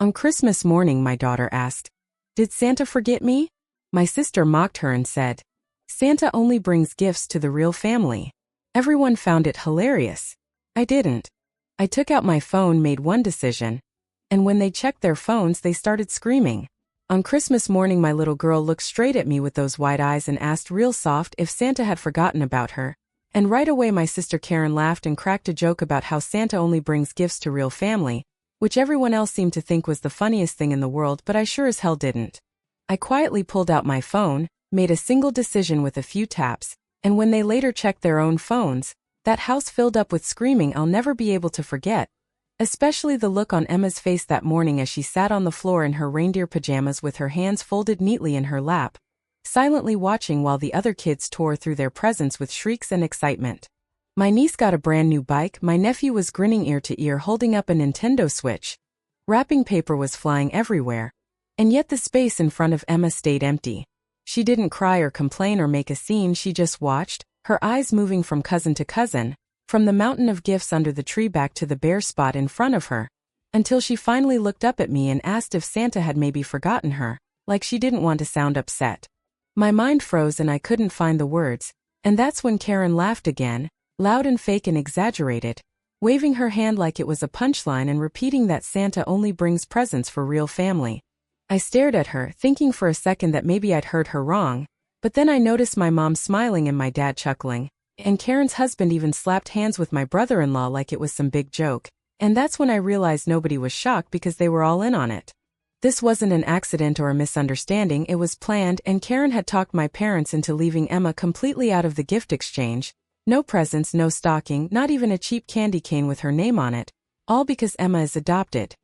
On Christmas morning, my daughter asked, "Did Santa forget me?" My sister mocked her and said, "Santa only brings gifts to the real family." Everyone found it hilarious. I didn't. I took out my phone, made one decision, and when they checked their phones, they started screaming. On Christmas morning, my little girl looked straight at me with those wide eyes and asked real soft if Santa had forgotten about her. And right away my sister Karen laughed and cracked a joke about how Santa only brings gifts to real family, which everyone else seemed to think was the funniest thing in the world, but I sure as hell didn't. I quietly pulled out my phone, made a single decision with a few taps, and when they later checked their own phones, that house filled up with screaming I'll never be able to forget. Especially the look on Emma's face that morning as she sat on the floor in her reindeer pajamas with her hands folded neatly in her lap, silently watching while the other kids tore through their presents with shrieks and excitement. My niece got a brand new bike, my nephew was grinning ear to ear holding up a Nintendo Switch. Wrapping paper was flying everywhere, and yet the space in front of Emma stayed empty. She didn't cry or complain or make a scene, she just watched, her eyes moving from cousin to cousin, from the mountain of gifts under the tree back to the bare spot in front of her, until she finally looked up at me and asked if Santa had maybe forgotten her, like she didn't want to sound upset. My mind froze and I couldn't find the words, and that's when Karen laughed again, loud and fake and exaggerated, waving her hand like it was a punchline and repeating that Santa only brings presents for real family. I stared at her, thinking for a second that maybe I'd heard her wrong, but then I noticed my mom smiling and my dad chuckling, and Karen's husband even slapped hands with my brother-in-law like it was some big joke, and that's when I realized nobody was shocked because they were all in on it. This wasn't an accident or a misunderstanding, it was planned, and Karen had talked my parents into leaving Emma completely out of the gift exchange. No presents, no stocking, not even a cheap candy cane with her name on it, all because Emma is adopted.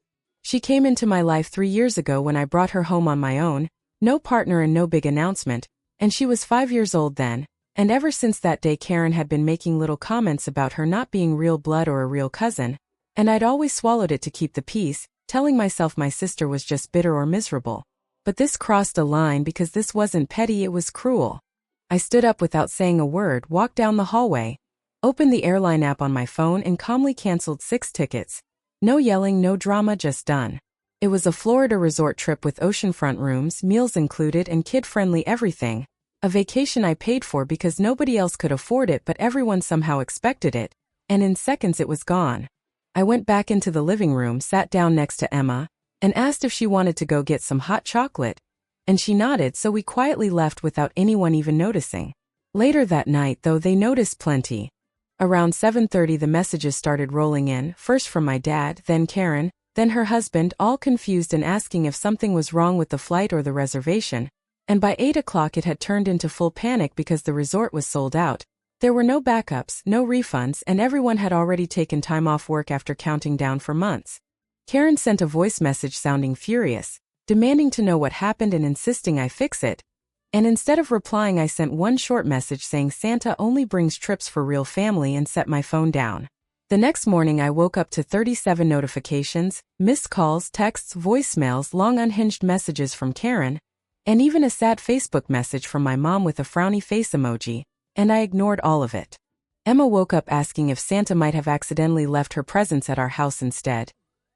She came into my life 3 years ago when I brought her home on my own, no partner and no big announcement, and she was 5 years old then, and ever since that day Karen had been making little comments about her not being real blood or a real cousin, and I'd always swallowed it to keep the peace, telling myself my sister was just bitter or miserable. But this crossed a line because this wasn't petty, it was cruel. I stood up without saying a word, walked down the hallway, opened the airline app on my phone and calmly canceled 6 tickets. No yelling, no drama, just done. It was a Florida resort trip with oceanfront rooms, meals included and kid-friendly everything. A vacation I paid for because nobody else could afford it but everyone somehow expected it, and in seconds it was gone. I went back into the living room, sat down next to Emma, and asked if she wanted to go get some hot chocolate. And she nodded, so we quietly left without anyone even noticing. Later that night, though, they noticed plenty. Around 7:30 the messages started rolling in, first from my dad, then Karen, then her husband, all confused and asking if something was wrong with the flight or the reservation. And by 8 o'clock it had turned into full panic because the resort was sold out. There were no backups, no refunds, and everyone had already taken time off work after counting down for months. Karen sent a voice message sounding furious, demanding to know what happened and insisting I fix it. And instead of replying, I sent one short message saying Santa only brings trips for real family and set my phone down. The next morning I woke up to 37 notifications, missed calls, texts, voicemails, long unhinged messages from Karen, and even a sad Facebook message from my mom with a frowny face emoji, and I ignored all of it. Emma woke up asking if Santa might have accidentally left her presents at our house instead.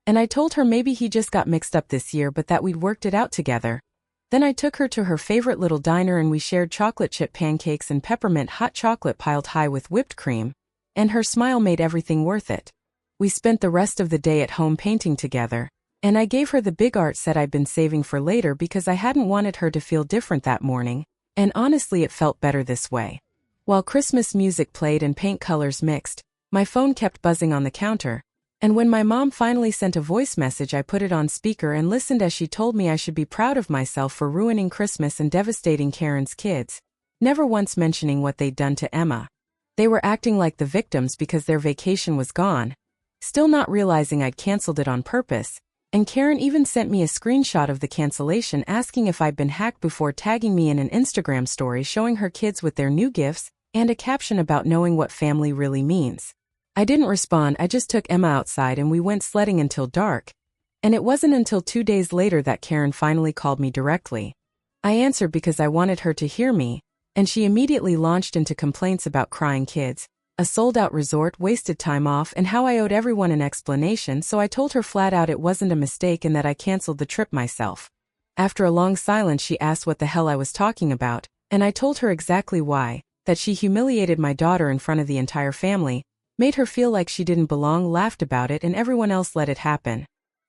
And I told her maybe he just got mixed up this year but that we'd worked it out together. Then I took her to her favorite little diner and we shared chocolate chip pancakes and peppermint hot chocolate piled high with whipped cream, and her smile made everything worth it. We spent the rest of the day at home painting together, and I gave her the big art set I'd been saving for later because I hadn't wanted her to feel different that morning, and honestly it felt better this way. While Christmas music played and paint colors mixed, my phone kept buzzing on the counter. And when my mom finally sent a voice message I put it on speaker and listened as she told me I should be proud of myself for ruining Christmas and devastating Karen's kids, never once mentioning what they'd done to Emma. They were acting like the victims because their vacation was gone, still not realizing I'd canceled it on purpose, and Karen even sent me a screenshot of the cancellation asking if I'd been hacked before tagging me in an Instagram story showing her kids with their new gifts and a caption about knowing what family really means. I didn't respond, I just took Emma outside and we went sledding until dark. And it wasn't until 2 days later that Karen finally called me directly. I answered because I wanted her to hear me, and she immediately launched into complaints about crying kids, a sold-out resort, wasted time off, and how I owed everyone an explanation, so I told her flat out it wasn't a mistake and that I canceled the trip myself. After a long silence, she asked what the hell I was talking about, and I told her exactly why, that she humiliated my daughter in front of the entire family, made her feel like she didn't belong, laughed about it, and everyone else let it happen.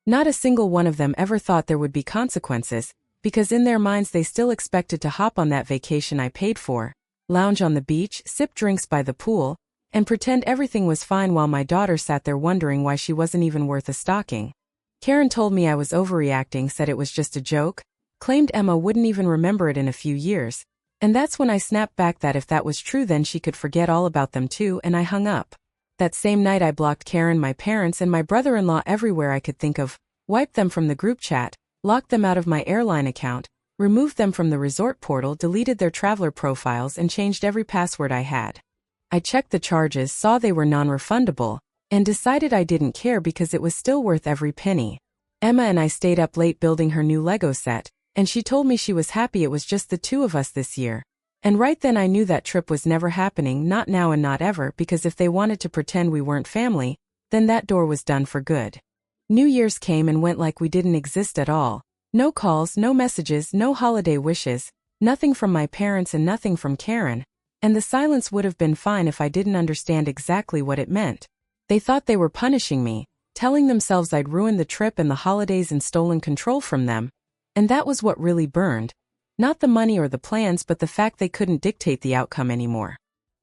Not a single one of them ever thought there would be consequences, because in their minds they still expected to hop on that vacation I paid for, lounge on the beach, sip drinks by the pool, and pretend everything was fine while my daughter sat there wondering why she wasn't even worth a stocking. Karen told me I was overreacting, said it was just a joke, claimed Emma wouldn't even remember it in a few years, and that's when I snapped back that if that was true then she could forget all about them too, and I hung up. That same night I blocked Karen, my parents, and my brother-in-law everywhere I could think of, wiped them from the group chat, locked them out of my airline account, removed them from the resort portal, deleted their traveler profiles, and changed every password I had. I checked the charges, saw they were non-refundable, and decided I didn't care because it was still worth every penny. Emma and I stayed up late building her new Lego set, and she told me she was happy it was just the two of us this year. And right then I knew that trip was never happening, not now and not ever, because if they wanted to pretend we weren't family, then that door was done for good. New Year's came and went like we didn't exist at all. No calls, no messages, no holiday wishes, nothing from my parents and nothing from Karen. And the silence would have been fine if I didn't understand exactly what it meant. They thought they were punishing me, telling themselves I'd ruined the trip and the holidays and stolen control from them. And that was what really burned. Not the money or the plans, but the fact they couldn't dictate the outcome anymore.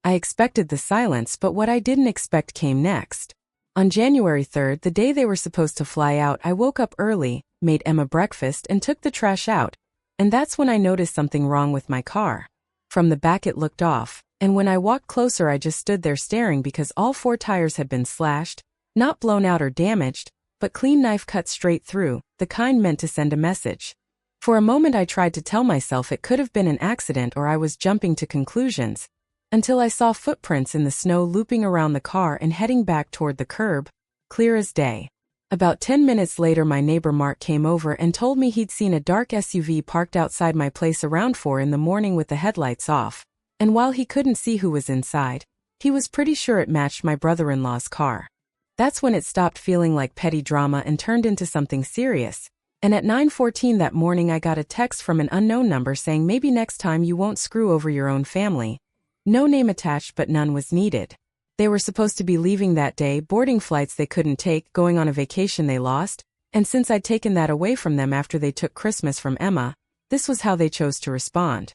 I expected the silence, but what I didn't expect came next. On January 3rd, the day they were supposed to fly out, I woke up early, made Emma breakfast, and took the trash out. And that's when I noticed something wrong with my car. From the back it looked off, and when I walked closer I just stood there staring because all 4 tires had been slashed, not blown out or damaged, but clean knife cut straight through, the kind meant to send a message. For a moment I tried to tell myself it could have been an accident or I was jumping to conclusions, until I saw footprints in the snow looping around the car and heading back toward the curb, clear as day. About 10 minutes later my neighbor Mark came over and told me he'd seen a dark SUV parked outside my place around 4 in the morning with the headlights off, and while he couldn't see who was inside, he was pretty sure it matched my brother-in-law's car. That's when it stopped feeling like petty drama and turned into something serious. And at 9:14 that morning I got a text from an unknown number saying maybe next time you won't screw over your own family. No name attached, but none was needed. They were supposed to be leaving that day, boarding flights they couldn't take, going on a vacation they lost, and since I'd taken that away from them after they took Christmas from Emma, this was how they chose to respond.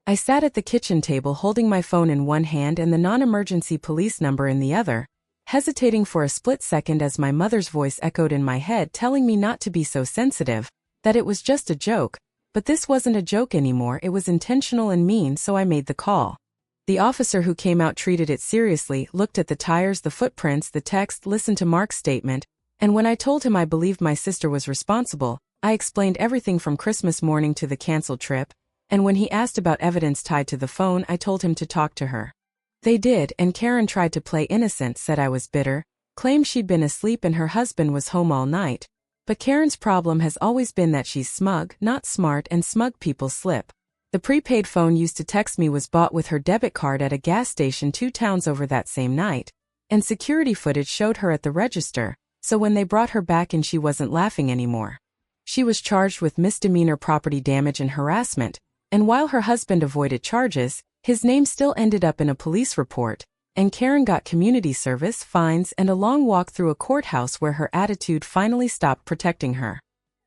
I sat at the kitchen table holding my phone in one hand and the non-emergency police number in the other, hesitating for a split second as my mother's voice echoed in my head telling me not to be so sensitive, that it was just a joke, but this wasn't a joke anymore, it was intentional and mean, so I made the call. The officer who came out treated it seriously, looked at the tires, the footprints, the text, listened to Mark's statement, and when I told him I believed my sister was responsible, I explained everything from Christmas morning to the canceled trip, and when he asked about evidence tied to the phone, I told him to talk to her. They did, and Karen tried to play innocent, said I was bitter, claimed she'd been asleep and her husband was home all night. But Karen's problem has always been that she's smug, not smart, and smug people slip. The prepaid phone used to text me was bought with her debit card at a gas station 2 towns over that same night, and security footage showed her at the register, so when they brought her back in she wasn't laughing anymore. She was charged with misdemeanor property damage and harassment, and while her husband avoided charges, his name still ended up in a police report, and Karen got community service, fines, and a long walk through a courthouse where her attitude finally stopped protecting her.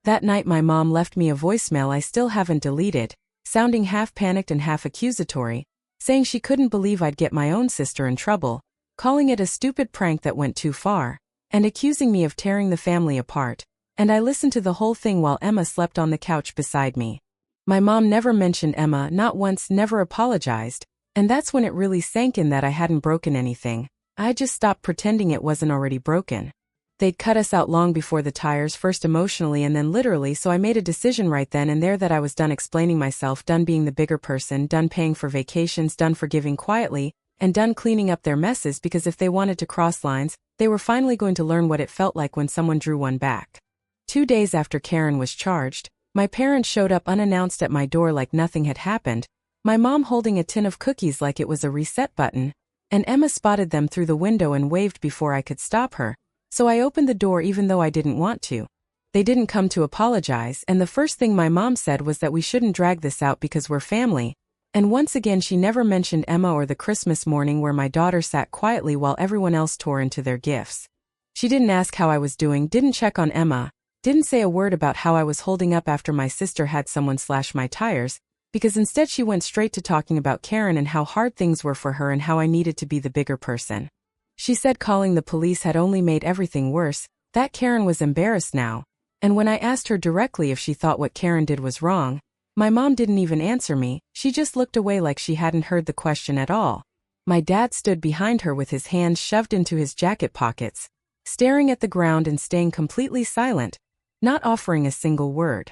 That night my mom left me a voicemail I still haven't deleted, sounding half panicked and half accusatory, saying she couldn't believe I'd get my own sister in trouble, calling it a stupid prank that went too far, and accusing me of tearing the family apart, and I listened to the whole thing while Emma slept on the couch beside me. My mom never mentioned Emma, not once, never apologized, and that's when it really sank in that I hadn't broken anything. I just stopped pretending it wasn't already broken. They'd cut us out long before the tires, first emotionally and then literally, so I made a decision right then and there that I was done explaining myself, done being the bigger person, done paying for vacations, done forgiving quietly, and done cleaning up their messes because if they wanted to cross lines, they were finally going to learn what it felt like when someone drew one back. 2 days after Karen was charged, my parents showed up unannounced at my door like nothing had happened, my mom holding a tin of cookies like it was a reset button, and Emma spotted them through the window and waved before I could stop her, so I opened the door even though I didn't want to. They didn't come to apologize, and the first thing my mom said was that we shouldn't drag this out because we're family. And once again she never mentioned Emma or the Christmas morning where my daughter sat quietly while everyone else tore into their gifts. She didn't ask how I was doing, didn't check on Emma, didn't say a word about how I was holding up after my sister had someone slash my tires, because instead she went straight to talking about Karen and how hard things were for her and how I needed to be the bigger person. She said calling the police had only made everything worse, that Karen was embarrassed now, and when I asked her directly if she thought what Karen did was wrong, my mom didn't even answer me, she just looked away like she hadn't heard the question at all. My dad stood behind her with his hands shoved into his jacket pockets, staring at the ground and staying completely silent, not offering a single word.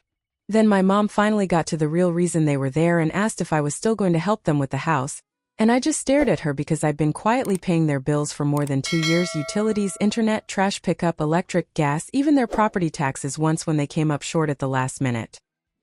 Then my mom finally got to the real reason they were there and asked if I was still going to help them with the house, and I just stared at her because I'd been quietly paying their bills for more than 2 years: utilities, internet, trash pickup, electric, gas, even their property taxes once when they came up short at the last minute.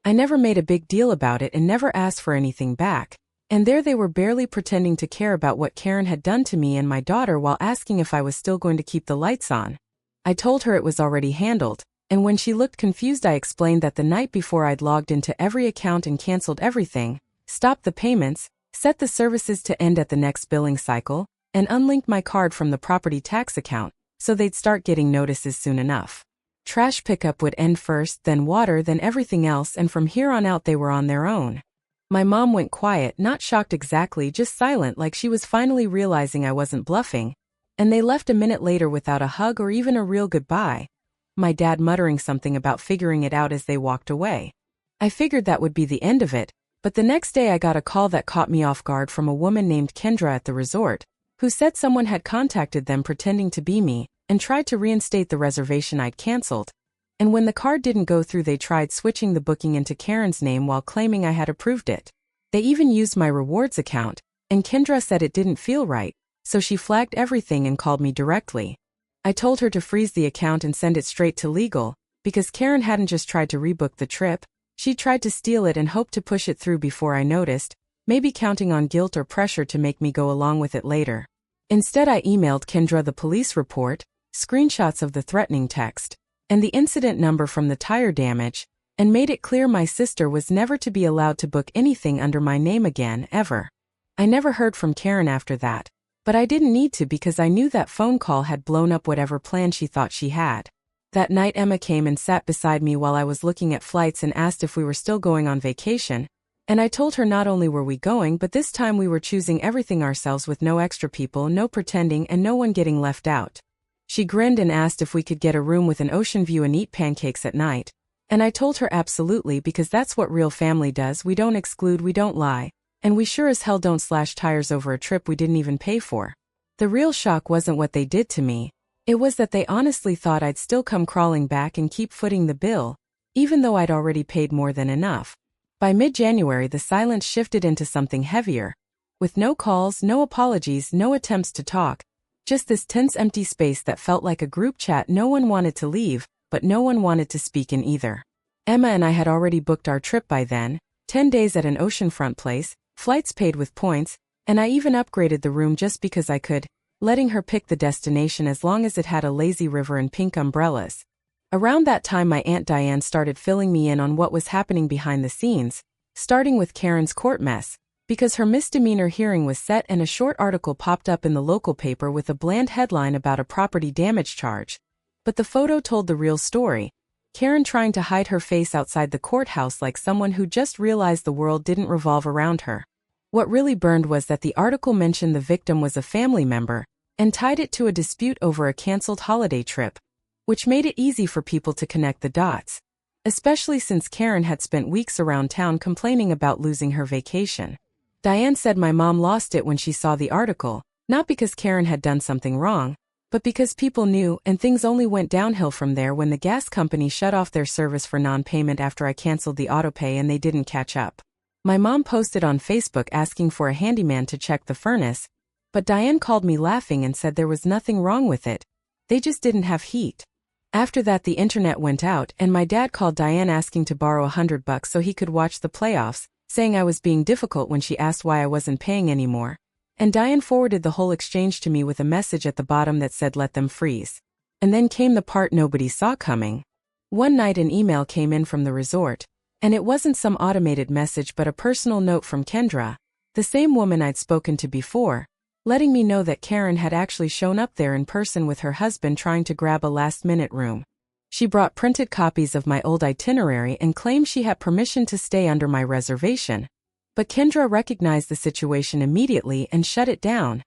I never made a big deal about it and never asked for anything back, and there they were barely pretending to care about what Karen had done to me and my daughter while asking if I was still going to keep the lights on. I told her it was already handled, and when she looked confused I explained that the night before I'd logged into every account and canceled everything, stopped the payments, set the services to end at the next billing cycle, and unlinked my card from the property tax account, so they'd start getting notices soon enough. Trash pickup would end first, then water, then everything else, and from here on out they were on their own. My mom went quiet, not shocked exactly, just silent, like she was finally realizing I wasn't bluffing, and they left a minute later without a hug or even a real goodbye, my dad muttering something about figuring it out as they walked away. I figured that would be the end of it, but the next day I got a call that caught me off guard from a woman named Kendra at the resort, who said someone had contacted them pretending to be me, and tried to reinstate the reservation I'd canceled. And when the card didn't go through they tried switching the booking into Karen's name while claiming I had approved it. They even used my rewards account, and Kendra said it didn't feel right, so she flagged everything and called me directly. I told her to freeze the account and send it straight to legal, because Karen hadn't just tried to rebook the trip, she tried to steal it and hoped to push it through before I noticed, maybe counting on guilt or pressure to make me go along with it later. Instead I emailed Kendra the police report, screenshots of the threatening text, and the incident number from the tire damage, and made it clear my sister was never to be allowed to book anything under my name again, ever. I never heard from Karen after that, but I didn't need to because I knew that phone call had blown up whatever plan she thought she had. That night Emma came and sat beside me while I was looking at flights and asked if we were still going on vacation, and I told her not only were we going but this time we were choosing everything ourselves with no extra people, no pretending, and no one getting left out. She grinned and asked if we could get a room with an ocean view and eat pancakes at night, and I told her absolutely because that's what real family does. We don't exclude, we don't lie, and we sure as hell don't slash tires over a trip we didn't even pay for. The real shock wasn't what they did to me, it was that they honestly thought I'd still come crawling back and keep footing the bill, even though I'd already paid more than enough. By mid-January the silence shifted into something heavier, with no calls, no apologies, no attempts to talk, just this tense empty space that felt like a group chat. No one wanted to leave, but no one wanted to speak in either. Emma and I had already booked our trip by then, 10 days at an oceanfront place, flights paid with points, and I even upgraded the room just because I could, letting her pick the destination as long as it had a lazy river and pink umbrellas. Around that time my Aunt Diane started filling me in on what was happening behind the scenes, starting with Karen's court mess, because her misdemeanor hearing was set and a short article popped up in the local paper with a bland headline about a property damage charge. But the photo told the real story, Karen trying to hide her face outside the courthouse like someone who just realized the world didn't revolve around her. What really burned was that the article mentioned the victim was a family member, and tied it to a dispute over a canceled holiday trip, which made it easy for people to connect the dots, especially since Karen had spent weeks around town complaining about losing her vacation. Diane said my mom lost it when she saw the article, not because Karen had done something wrong, but because people knew, and things only went downhill from there when the gas company shut off their service for non-payment after I canceled the autopay and they didn't catch up. My mom posted on Facebook asking for a handyman to check the furnace, but Diane called me laughing and said there was nothing wrong with it, they just didn't have heat. After that the internet went out and my dad called Diane asking to borrow $100 so he could watch the playoffs, saying I was being difficult when she asked why I wasn't paying anymore, And Diane forwarded the whole exchange to me with a message at the bottom that said let them freeze. And then came the part nobody saw coming. One night an email came in from the resort, and it wasn't some automated message but a personal note from Kendra, the same woman I'd spoken to before, letting me know that Karen had actually shown up there in person with her husband trying to grab a last-minute room. She brought printed copies of my old itinerary and claimed she had permission to stay under my reservation. But Kendra recognized the situation immediately and shut it down,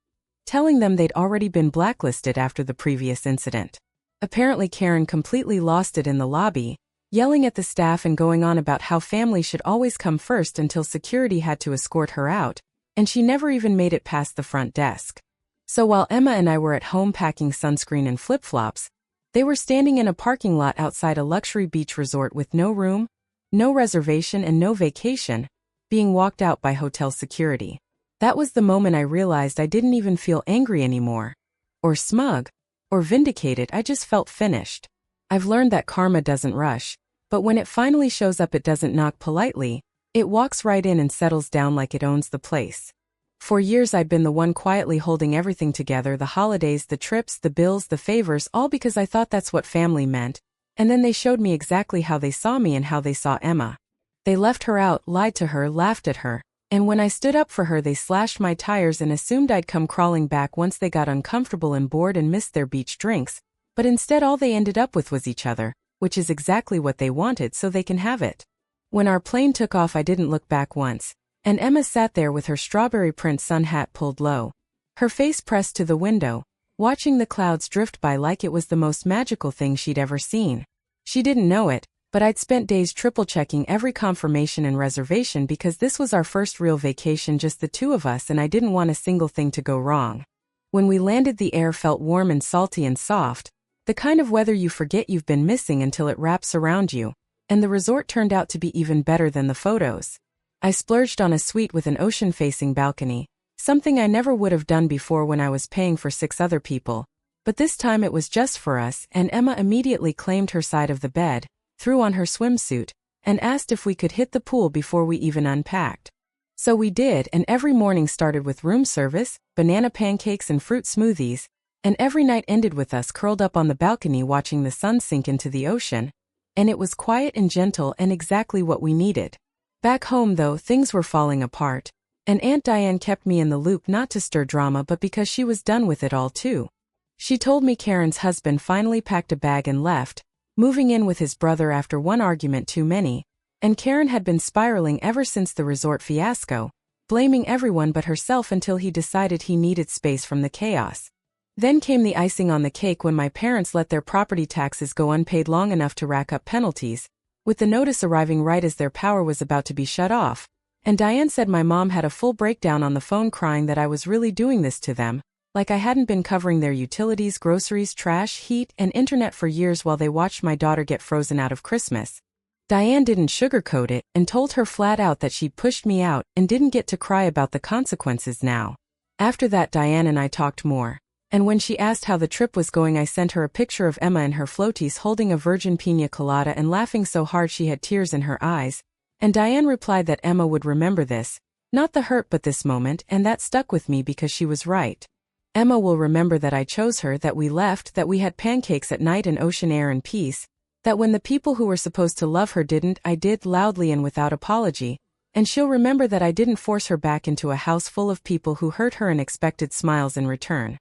telling them they'd already been blacklisted after the previous incident. Apparently Karen completely lost it in the lobby, yelling at the staff and going on about how family should always come first until security had to escort her out, and she never even made it past the front desk. So while Emma and I were at home packing sunscreen and flip-flops, they were standing in a parking lot outside a luxury beach resort with no room, no reservation and no vacation, being walked out by hotel security. That was the moment I realized I didn't even feel angry anymore, or smug, or vindicated. I just felt finished. I've learned that karma doesn't rush, but when it finally shows up it doesn't knock politely, it walks right in and settles down like it owns the place. For years I'd been the one quietly holding everything together, the holidays, the trips, the bills, the favors, all because I thought that's what family meant, and then they showed me exactly how they saw me and how they saw Emma. They left her out, lied to her, laughed at her, and when I stood up for her they slashed my tires and assumed I'd come crawling back once they got uncomfortable and bored and missed their beach drinks, but instead all they ended up with was each other, which is exactly what they wanted, so they can have it. When our plane took off I didn't look back once, and Emma sat there with her strawberry print sun hat pulled low, her face pressed to the window, watching the clouds drift by like it was the most magical thing she'd ever seen. She didn't know it, but I'd spent days triple-checking every confirmation and reservation because this was our first real vacation, just the two of us, and I didn't want a single thing to go wrong. When we landed the air felt warm and salty and soft, the kind of weather you forget you've been missing until it wraps around you, and the resort turned out to be even better than the photos. I splurged on a suite with an ocean-facing balcony, something I never would have done before when I was paying for 6 other people, but this time it was just for us, and Emma immediately claimed her side of the bed, threw on her swimsuit, and asked if we could hit the pool before we even unpacked. So we did, and every morning started with room service, banana pancakes and fruit smoothies, and every night ended with us curled up on the balcony watching the sun sink into the ocean, and it was quiet and gentle and exactly what we needed. Back home though, things were falling apart, and Aunt Diane kept me in the loop not to stir drama but because she was done with it all too. She told me Karen's husband finally packed a bag and left, moving in with his brother after one argument too many, and Karen had been spiraling ever since the resort fiasco, blaming everyone but herself until he decided he needed space from the chaos. Then came the icing on the cake when my parents let their property taxes go unpaid long enough to rack up penalties, with the notice arriving right as their power was about to be shut off, and Diane said my mom had a full breakdown on the phone crying that I was really doing this to them, like I hadn't been covering their utilities, groceries, trash, heat, and internet for years while they watched my daughter get frozen out of Christmas. Diane didn't sugarcoat it and told her flat out that she'd pushed me out and didn't get to cry about the consequences now. After that Diane and I talked more, and when she asked how the trip was going I sent her a picture of Emma in her floaties holding a virgin piña colada and laughing so hard she had tears in her eyes, and Diane replied that Emma would remember this, not the hurt but this moment, and that stuck with me because she was right. Emma will remember that I chose her, that we left, that we had pancakes at night and ocean air and peace, that when the people who were supposed to love her didn't, I did, loudly and without apology, and she'll remember that I didn't force her back into a house full of people who hurt her and expected smiles in return.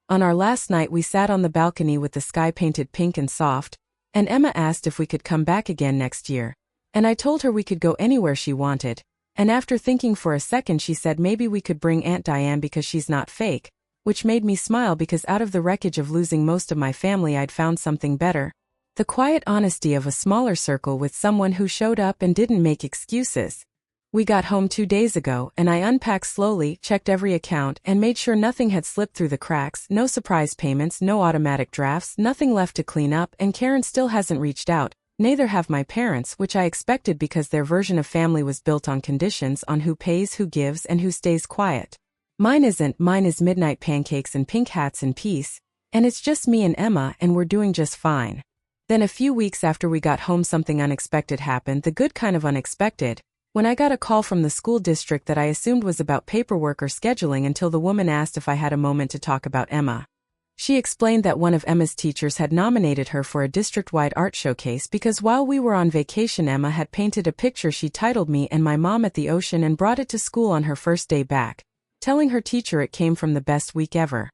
On our last night we sat on the balcony with the sky painted pink and soft, and Emma asked if we could come back again next year, and I told her we could go anywhere she wanted, and after thinking for a second she said maybe we could bring Aunt Diane because she's not fake, which made me smile because out of the wreckage of losing most of my family I'd found something better. The quiet honesty of a smaller circle with someone who showed up and didn't make excuses. We got home 2 days ago and I unpacked slowly, checked every account, and made sure nothing had slipped through the cracks, no surprise payments, no automatic drafts, nothing left to clean up, and Karen still hasn't reached out, neither have my parents, which I expected because their version of family was built on conditions on who pays, who gives, and who stays quiet. Mine isn't, mine is midnight pancakes and pink hats and peace, and it's just me and Emma and we're doing just fine. Then a few weeks after we got home something unexpected happened, the good kind of unexpected, when I got a call from the school district that I assumed was about paperwork or scheduling until the woman asked if I had a moment to talk about Emma. She explained that one of Emma's teachers had nominated her for a district-wide art showcase because while we were on vacation, Emma had painted a picture she titled Me and My Mom at the Ocean and brought it to school on her first day back, telling her teacher it came from the best week ever.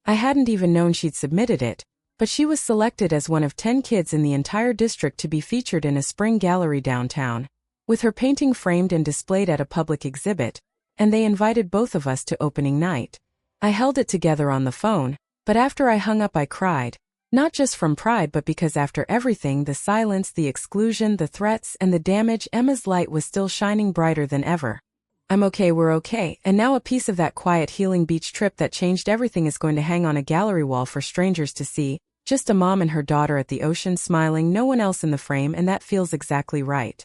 I hadn't even known she'd submitted it, but she was selected as one of 10 kids in the entire district to be featured in a spring gallery downtown, with her painting framed and displayed at a public exhibit, and they invited both of us to opening night. I held it together on the phone, but after I hung up I cried, not just from pride but because after everything, the silence, the exclusion, the threats, and the damage, Emma's light was still shining brighter than ever. I'm okay, we're okay, and now a piece of that quiet healing beach trip that changed everything is going to hang on a gallery wall for strangers to see, just a mom and her daughter at the ocean smiling, no one else in the frame, and that feels exactly right.